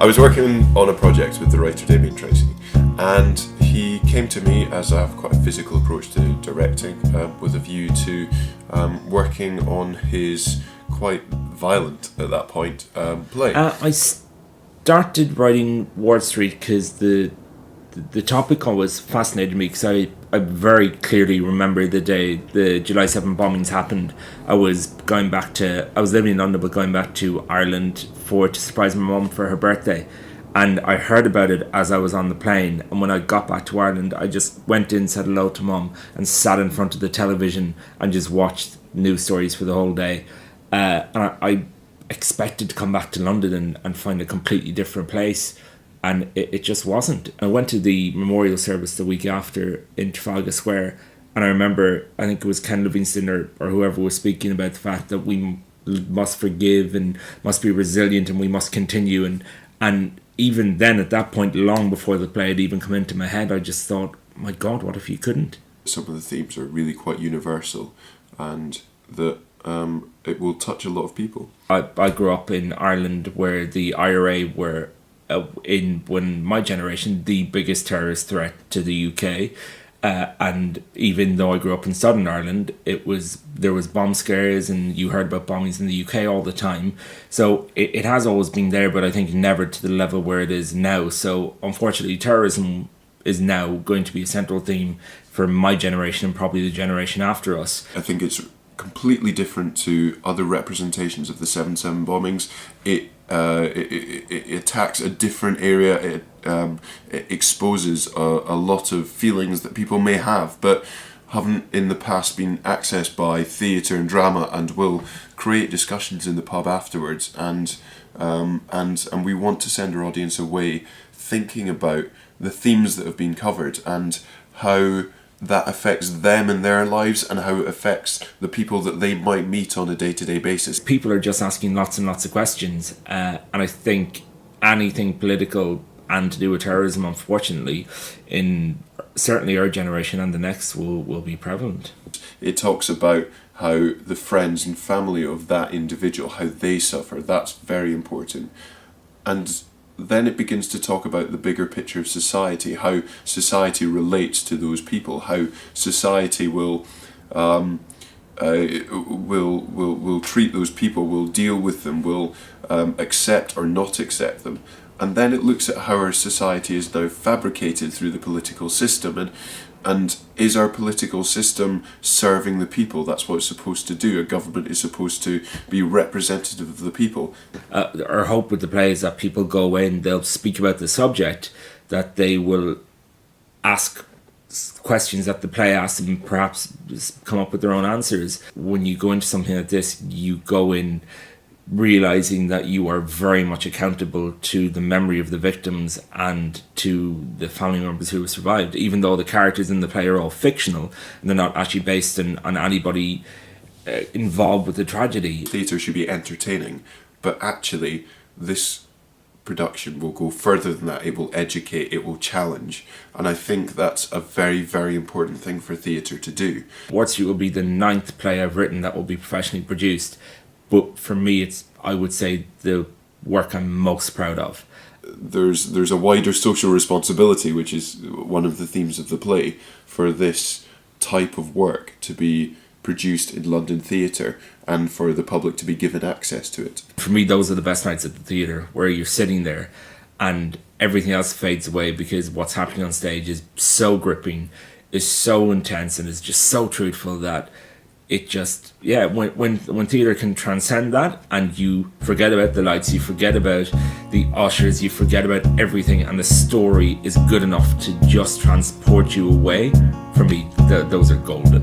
I was working on a project with the writer Damien Tracey, and he came to me, as I have quite a physical approach to directing, with a view to working on his quite violent, at that point, play. I started writing Ward Street because the topic always fascinated me, because I very clearly remember the day the July 7 bombings happened. I was living in London, but going back to Ireland to surprise my mum for her birthday. And I heard about it as I was on the plane. And when I got back to Ireland, I just went in, said hello to mum, and sat in front of the television and just watched news stories for the whole day. And I expected to come back to London and find a completely different place. And it just wasn't. I went to the memorial service the week after in Trafalgar Square, and I remember, I think it was Ken Livingstone or whoever was speaking about the fact that we must forgive and must be resilient and we must continue. And even then, at that point, long before the play had even come into my head, I just thought, my God, what if you couldn't? Some of the themes are really quite universal, and that it will touch a lot of people. I grew up in Ireland, where the IRA were, when my generation, the biggest terrorist threat to the UK, and even though I grew up in Southern Ireland, there was bomb scares, and you heard about bombings in the UK all the time. So it has always been there, but I think never to the level where it is now. So unfortunately, terrorism is now going to be a central theme for my generation and probably the generation after us. I think it's completely different to other representations of the 7/7 bombings. It attacks a different area. It exposes a lot of feelings that people may have, but haven't in the past been accessed by theatre and drama, and will create discussions in the pub afterwards. And we want to send our audience away thinking about the themes that have been covered and how that affects them in their lives, and how it affects the people that they might meet on a day-to-day basis. People are just asking lots and lots of questions, and I think anything political and to do with terrorism, unfortunately, in certainly our generation and the next, will be prevalent. It talks about how the friends and family of that individual, how they suffer. That's very important. And then it begins to talk about the bigger picture of society, how society relates to those people, how society will treat those people, will deal with them, will accept or not accept them. And then it looks at how our society is now fabricated through the political system, and is our political system serving the people? That's what it's supposed to do. A government is supposed to be representative of the people. Our hope with the play is that people go in, they'll speak about the subject, that they will ask questions that the play asks, and perhaps come up with their own answers. When you go into something like this, you go in realizing that you are very much accountable to the memory of the victims and to the family members who have survived, even though the characters in the play are all fictional and they're not actually based on anybody involved with the tragedy. Theatre should be entertaining, but actually this production will go further than that. It will educate, it will challenge, and I think that's a very, very important thing for theatre to do. Ward Street will be the 9th play I've written that will be professionally produced. But for me, it's, I would say, the work I'm most proud of. There's a wider social responsibility, which is one of the themes of the play, for this type of work to be produced in London theatre and for the public to be given access to it. For me, those are the best nights at the theatre, where you're sitting there and everything else fades away, because what's happening on stage is so gripping, is so intense, and is just so truthful that it just, when theatre can transcend that, and you forget about the lights, you forget about the ushers, you forget about everything, and the story is good enough to just transport you away, for me, those are golden.